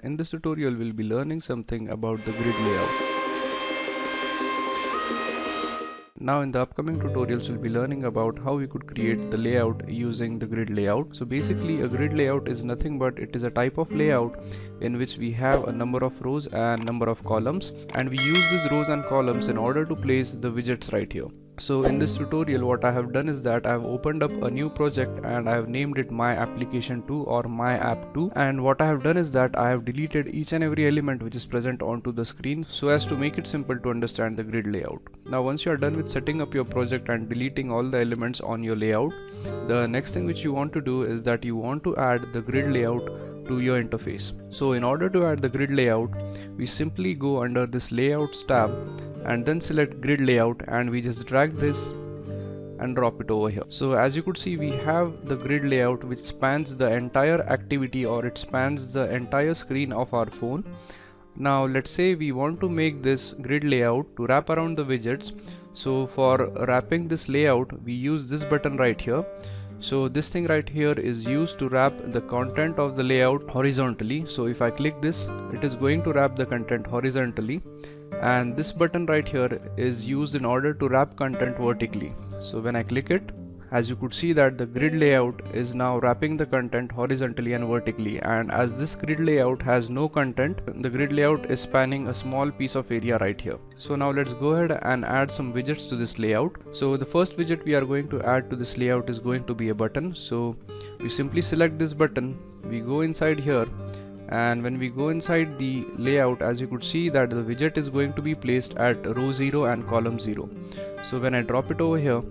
In this tutorial, we'll be learning something about the grid layout. Now in the upcoming tutorials, we'll be learning about how we could create the layout using the grid layout. So basically a grid layout is nothing but it is a type of layout in which we have a number of rows and number of columns, and we use these rows and columns in order to place the widgets right here. So in this tutorial, what I have done is that I have opened up a new project and I have named it My Application 2 or My App 2, and what I have done is that I have deleted each and every element which is present onto the screen so as to make it simple to understand the grid layout. Now once you are done with setting up your project and deleting all the elements on your layout, the next thing which you want to do is that you want to add the grid layout to your interface. So in order to add the grid layout, we simply go under this layouts tab and then select grid layout, and we just drag this and drop it over here. So as you could see, we have the grid layout which spans the entire activity, or it spans the entire screen of our phone. Now let's say we want to make this grid layout to wrap around the widgets. So for wrapping this layout, we use this button right here. So this thing right here is used to wrap the content of the layout horizontally. So if I click this, it is going to wrap the content horizontally, and this button right here is used in order to wrap content vertically. So when I click it, as you could see that the grid layout is now wrapping the content horizontally and vertically, and as this grid layout has no content, the grid layout is spanning a small piece of area right here. So now let's go ahead and add some widgets to this layout. So the first widget we are going to add to this layout is going to be a button. So we simply select this button, we go inside here, and when we go inside the layout, as you could see that the widget is going to be placed at row 0 and column 0. So when I drop it over here,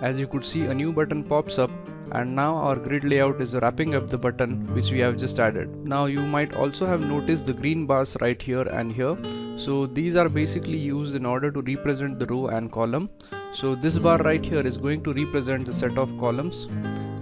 as you could see, a new button pops up, and now our grid layout is wrapping up the button which we have just added. Now you might also have noticed the green bars right here and here. So these are basically used in order to represent the row and column. So this bar right here is going to represent the set of columns,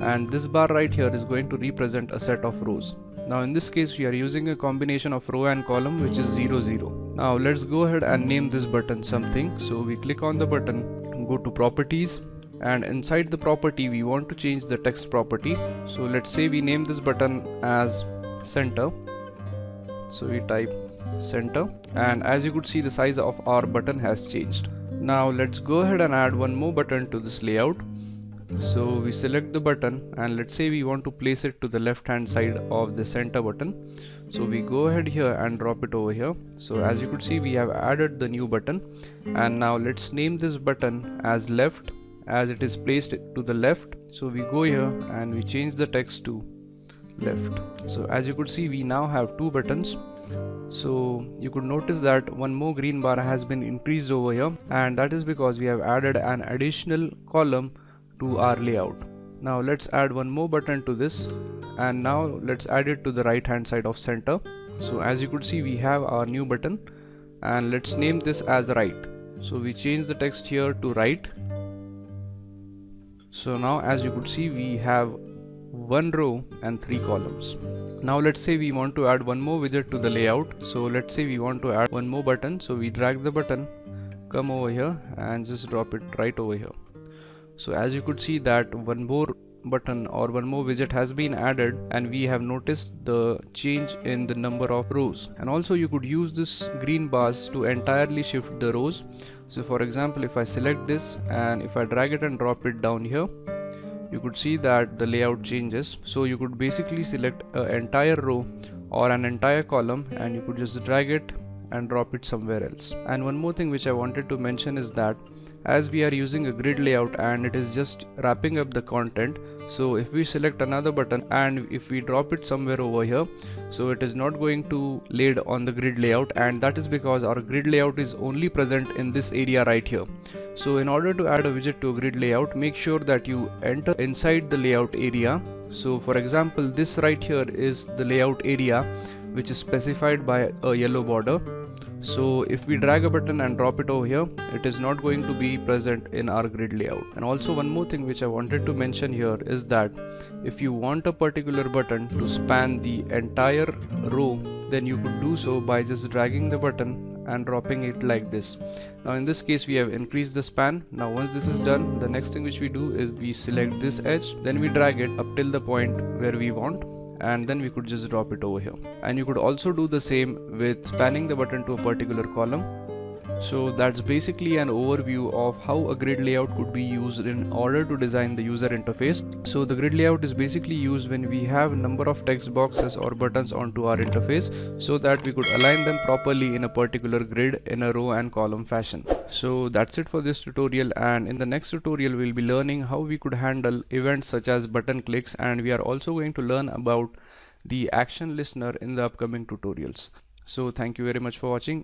and this bar right here is going to represent a set of rows. Now in this case, we are using a combination of row and column which is 0 0. Now let's go ahead and name this button something. So we click on the button, go to properties, and inside the property we want to change the text property. So let's say we name this button as center. So we type center, and as you could see, the size of our button has changed. Now let's go ahead and add one more button to this layout. So we select the button, and let's say we want to place it to the left hand side of the center button. So we go ahead here and drop it over here. So as you could see, we have added the new button, and now let's name this button as left, as it is placed to the left. So we go here and we change the text to left. So as you could see, we now have two buttons. So you could notice that one more green bar has been increased over here, and that is because we have added an additional column to our layout. Now let's add one more button to this, and now let's add it to the right hand side of center. So as you could see, we have our new button, and let's name this as right. So we change the text here to right. So now as you could see, we have one row and 3 columns. Now let's say we want to add one more widget to the layout. So let's say we want to add one more button. So we drag the button, come over here and just drop it right over here. So as you could see that one more button or one more widget has been added, and we have noticed the change in the number of rows. And also you could use this green bars to entirely shift the rows. So for example, if I select this and if I drag it and drop it down here, you could see that the layout changes. So you could basically select an entire row or an entire column, and you could just drag it and drop it somewhere else. And one more thing which I wanted to mention is that as we are using a grid layout and it is just wrapping up the content, so if we select another button and if we drop it somewhere over here, so it is not going to laid on the grid layout, and that is because our grid layout is only present in this area right here. So in order to add a widget to a grid layout, make sure that you enter inside the layout area. So for example, this right here is the layout area which is specified by a yellow border. So if we drag a button and drop it over here, it is not going to be present in our grid layout. And also one more thing which I wanted to mention here is that if you want a particular button to span the entire row, then you could do so by just dragging the button and dropping it like this. Now in this case we have increased the span. Now once this is done, the next thing which we do is we select this edge, then we drag it up till the point where we want, and then we could just drop it over here. And you could also do the same with spanning the button to a particular column. So that's basically an overview of how a grid layout could be used in order to design the user interface. So the grid layout is basically used when we have a number of text boxes or buttons onto our interface, so that we could align them properly in a particular grid in a row and column fashion. So that's it for this tutorial, and in the next tutorial we'll be learning how we could handle events such as button clicks, and we are also going to learn about the action listener in the upcoming tutorials. So thank you very much for watching.